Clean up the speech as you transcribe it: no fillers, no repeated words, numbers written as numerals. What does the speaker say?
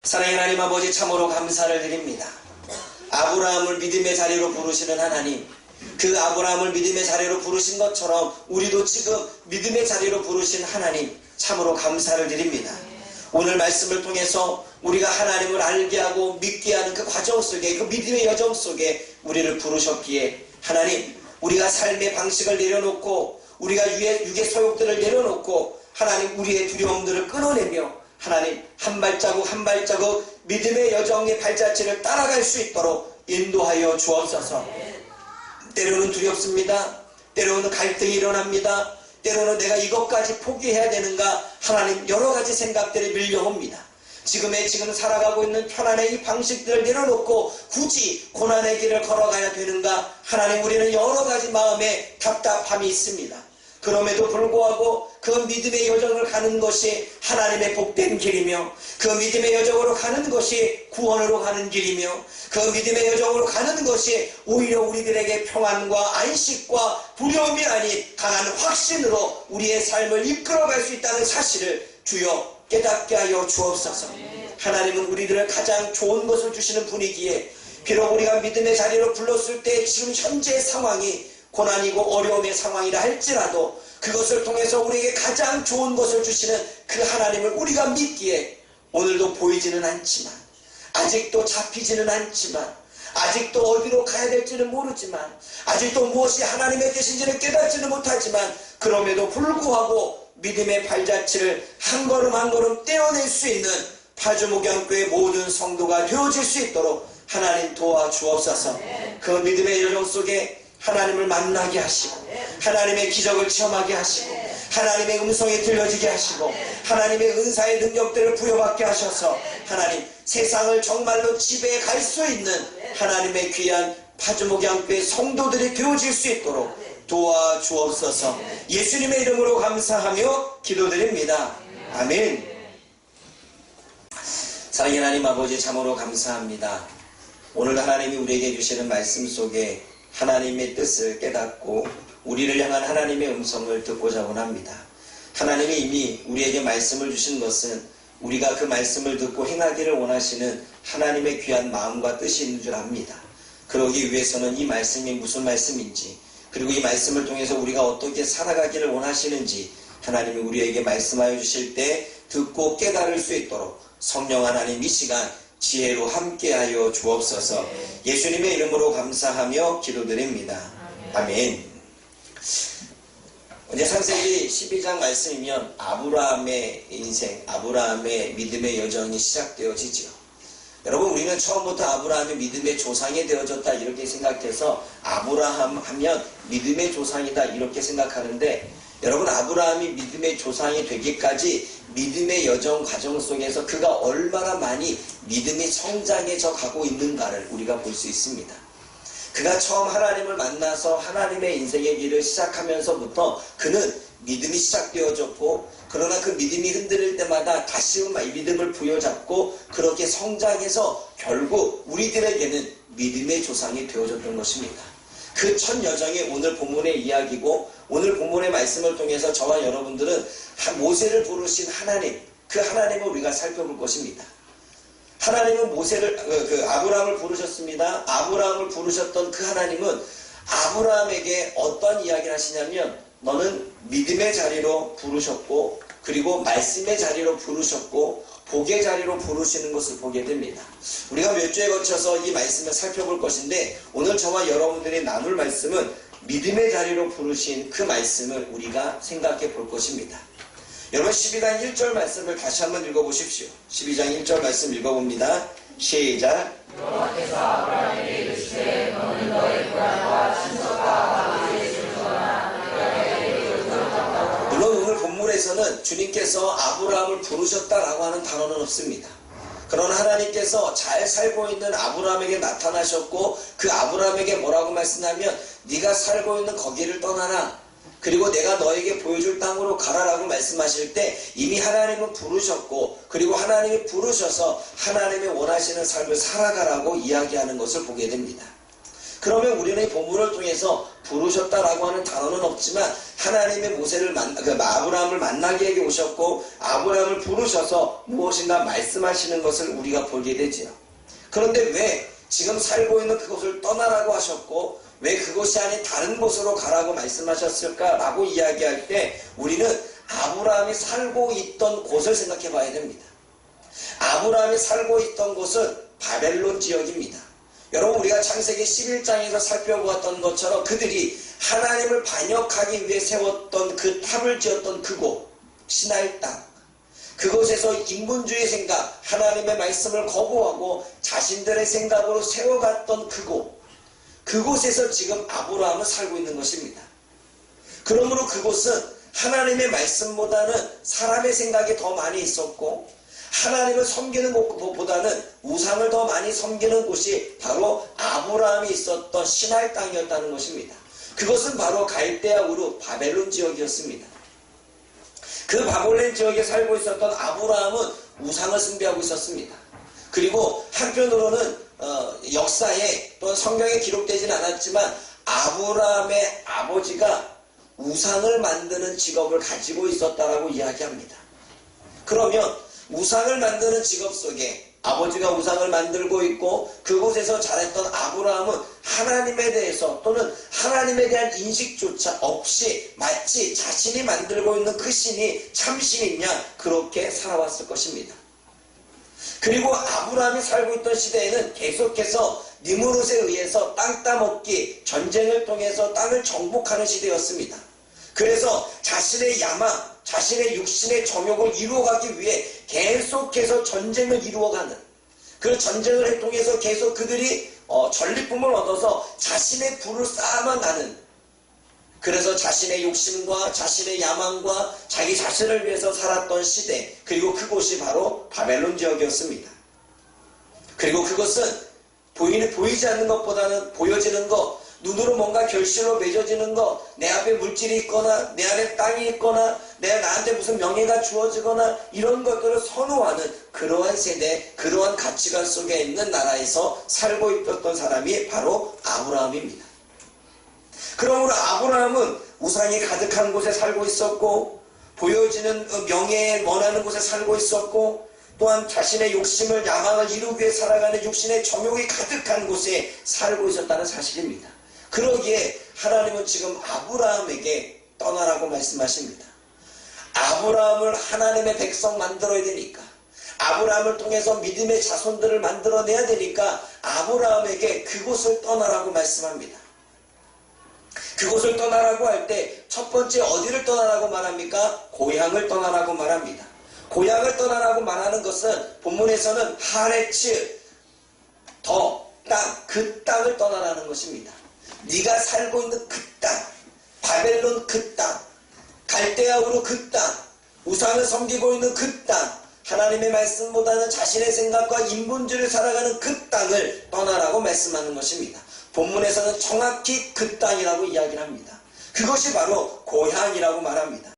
사랑의 하나님 아버지, 참으로 감사를 드립니다. 아브라함을 믿음의 자리로 부르시는 하나님, 그 아브라함을 믿음의 자리로 부르신 것처럼 우리도 지금 믿음의 자리로 부르신 하나님, 참으로 감사를 드립니다. 오늘 말씀을 통해서 우리가 하나님을 알게 하고 믿게 하는 그 과정 속에, 그 믿음의 여정 속에 우리를 부르셨기에 하나님, 우리가 삶의 방식을 내려놓고 우리가 육의 소욕들을 내려놓고 하나님, 우리의 두려움들을 끊어내며 하나님, 한 발자국 한 발자국 믿음의 여정의 발자취를 따라갈 수 있도록 인도하여 주옵소서. 때로는 두렵습니다. 때로는 갈등이 일어납니다. 때로는 내가 이것까지 포기해야 되는가, 하나님, 여러 가지 생각들이 밀려옵니다. 지금 살아가고 있는 편안의 이 방식들을 내려놓고 굳이 고난의 길을 걸어가야 되는가, 하나님, 우리는 여러 가지 마음에 답답함이 있습니다. 그럼에도 불구하고 그 믿음의 여정을 가는 것이 하나님의 복된 길이며, 그 믿음의 여정으로 가는 것이 구원으로 가는 길이며, 그 믿음의 여정으로 가는 것이 오히려 우리들에게 평안과 안식과 두려움이 아닌 강한 확신으로 우리의 삶을 이끌어갈 수 있다는 사실을 주여 깨닫게 하여 주옵소서. 하나님은 우리들을 가장 좋은 것을 주시는 분이기에, 비록 우리가 믿음의 자리로 불렀을 때 지금 현재의 상황이 고난이고 어려움의 상황이라 할지라도 그것을 통해서 우리에게 가장 좋은 것을 주시는 그 하나님을 우리가 믿기에 오늘도 보이지는 않지만, 아직도 잡히지는 않지만, 아직도 어디로 가야 될지는 모르지만, 아직도 무엇이 하나님의 뜻인지를 깨닫지는 못하지만, 그럼에도 불구하고 믿음의 발자취를 한 걸음 한 걸음 떼어낼 수 있는 파주목양교회 모든 성도가 되어질 수 있도록 하나님 도와주옵소서. 그 믿음의 여정 속에 하나님을 만나게 하시고, 하나님의 기적을 체험하게 하시고, 하나님의 음성이 들려지게 하시고, 하나님의 은사의 능력들을 부여받게 하셔서 하나님, 세상을 정말로 지배해 갈 수 있는 하나님의 귀한 파주목양교회 성도들이 되어질 수 있도록 도와주옵소서. 예수님의 이름으로 감사하며 기도드립니다. 아멘. 사랑의 하나님 아버지, 참으로 감사합니다. 오늘 하나님이 우리에게 주시는 말씀 속에 하나님의 뜻을 깨닫고 우리를 향한 하나님의 음성을 듣고자 원합니다. 하나님이 이미 우리에게 말씀을 주신 것은 우리가 그 말씀을 듣고 행하기를 원하시는 하나님의 귀한 마음과 뜻이 있는 줄 압니다. 그러기 위해서는 이 말씀이 무슨 말씀인지, 그리고 이 말씀을 통해서 우리가 어떻게 살아가기를 원하시는지 하나님이 우리에게 말씀하여 주실 때 듣고 깨달을 수 있도록 성령 하나님 이 시간 지혜로 함께하여 주옵소서. 예수님의 이름으로 감사하며 기도드립니다. 아멘. 이제 창세기 12장 말씀이면 아브라함의 인생, 아브라함의 믿음의 여정이 시작되어지죠. 여러분, 우리는 처음부터 아브라함이 믿음의 조상이 되어졌다 이렇게 생각해서 아브라함 하면 믿음의 조상이다 이렇게 생각하는데, 여러분, 아브라함이 믿음의 조상이 되기까지 믿음의 여정 과정 속에서 그가 얼마나 많이 믿음이 성장해져 가고 있는가를 우리가 볼 수 있습니다. 그가 처음 하나님을 만나서 하나님의 인생의 길을 시작하면서부터 그는 믿음이 시작되어졌고, 그러나 그 믿음이 흔들릴 때마다 다시 이 믿음을 부여잡고 그렇게 성장해서 결국 우리들에게는 믿음의 조상이 되어졌던 것입니다. 그 첫 여정이 오늘 본문의 이야기고, 오늘 본문의 말씀을 통해서 저와 여러분들은 모세를 부르신 하나님, 그 하나님을 우리가 살펴볼 것입니다. 하나님은 아브라함을 부르셨습니다. 아브라함을 부르셨던 그 하나님은 아브라함에게 어떤 이야기를 하시냐면, 너는 믿음의 자리로 부르셨고, 그리고 말씀의 자리로 부르셨고, 복의 자리로 부르시는 것을 보게 됩니다. 우리가 몇 주에 거쳐서 이 말씀을 살펴볼 것인데, 오늘 저와 여러분들이 나눌 말씀은 믿음의 자리로 부르신 그 말씀을 우리가 생각해 볼 것입니다. 여러분, 12장 1절 말씀을 다시 한번 읽어보십시오. 12장 1절 말씀 읽어봅니다. 시작. 여호와께서 아브라함에게 이르시되 너는 너의 고향과 친척과 아버지의 집을 떠나 물론 오늘 본문에서는 주님께서 아브라함을 부르셨다라고 하는 단어는 없습니다. 그러나 하나님께서 잘 살고 있는 아브라함에게 나타나셨고, 그 아브라함에게 뭐라고 말씀하면 네가 살고 있는 거기를 떠나라, 그리고 내가 너에게 보여줄 땅으로 가라라고 말씀하실 때 이미 하나님은 부르셨고, 그리고 하나님이 부르셔서 하나님이 원하시는 삶을 살아가라고 이야기하는 것을 보게 됩니다. 그러면 우리는 이 본문을 통해서 부르셨다라고 하는 단어는 없지만 하나님의 아브라함을 만나게 하게 오셨고 아브라함을 부르셔서 무엇인가 말씀하시는 것을 우리가 보게 되지요. 그런데 왜 지금 살고 있는 그곳을 떠나라고 하셨고 왜 그곳이 아닌 다른 곳으로 가라고 말씀하셨을까라고 이야기할 때 우리는 아브라함이 살고 있던 곳을 생각해 봐야 됩니다. 아브라함이 살고 있던 곳은 바벨론 지역입니다. 여러분, 우리가 창세기 11장에서 살펴보았던 것처럼 그들이 하나님을 반역하기 위해 세웠던 그 탑을 지었던 그곳, 시나이 땅, 그곳에서 인본주의 생각, 하나님의 말씀을 거부하고 자신들의 생각으로 세워갔던 그곳에서 지금 아브라함은 살고 있는 것입니다. 그러므로 그곳은 하나님의 말씀보다는 사람의 생각이 더 많이 있었고 하나님을 섬기는 곳보다는 우상을 더 많이 섬기는 곳이 바로 아브라함이 있었던 시나이 땅이었다는 것입니다. 그것은 바로 갈대아 우르 바벨론 지역이었습니다. 그 바벨론 지역에 살고 있었던 아브라함은 우상을 숭배하고 있었습니다. 그리고 한편으로는 역사에 또는 성경에 기록되진 않았지만 아브라함의 아버지가 우상을 만드는 직업을 가지고 있었다라고 이야기합니다. 그러면 우상을 만드는 직업 속에 아버지가 우상을 만들고 있고 그곳에서 자랐던 아브라함은 하나님에 대해서 또는 하나님에 대한 인식조차 없이 마치 자신이 만들고 있는 그 신이 참신이냐 그렇게 살아왔을 것입니다. 그리고 아브라함이 살고 있던 시대에는 계속해서 니므롯에 의해서 땅 따먹기, 전쟁을 통해서 땅을 정복하는 시대였습니다. 그래서 자신의 야망, 자신의 육신의 정욕을 이루어가기 위해 계속해서 전쟁을 이루어가는 그 전쟁을 통해서 계속 그들이 전리품을 얻어서 자신의 부를 쌓아만 가는 그래서 자신의 욕심과 자신의 야망과 자기 자신을 위해서 살았던 시대 그리고 그곳이 바로 바벨론 지역이었습니다. 그리고 그것은 보이지 않는 것보다는 보여지는 것 눈으로 뭔가 결실로 맺어지는 것, 내 앞에 물질이 있거나 내 안에 땅이 있거나 나한테 무슨 명예가 주어지거나 이런 것들을 선호하는 그러한 세대, 그러한 가치관 속에 있는 나라에서 살고 있었던 사람이 바로 아브라함입니다. 그러므로 아브라함은 우상이 가득한 곳에 살고 있었고 보여지는 명예에 원하는 곳에 살고 있었고 또한 자신의 욕심을 야망을 이루기 위해 살아가는 육신의 정욕이 가득한 곳에 살고 있었다는 사실입니다. 그러기에 하나님은 지금 아브라함에게 떠나라고 말씀하십니다. 아브라함을 하나님의 백성 만들어야 되니까 아브라함을 통해서 믿음의 자손들을 만들어내야 되니까 아브라함에게 그곳을 떠나라고 말씀합니다. 그곳을 떠나라고 할 때 첫 번째 어디를 떠나라고 말합니까? 고향을 떠나라고 말합니다. 고향을 떠나라고 말하는 것은 본문에서는 하레츠 그 땅을 떠나라는 것입니다. 네가 살고 있는 그 땅, 바벨론 그 땅, 갈대아우르 그 땅, 우상을 섬기고 있는 그 땅, 하나님의 말씀보다는 자신의 생각과 인본주의를 살아가는 그 땅을 떠나라고 말씀하는 것입니다. 본문에서는 정확히 그 땅이라고 이야기를 합니다. 그것이 바로 고향이라고 말합니다.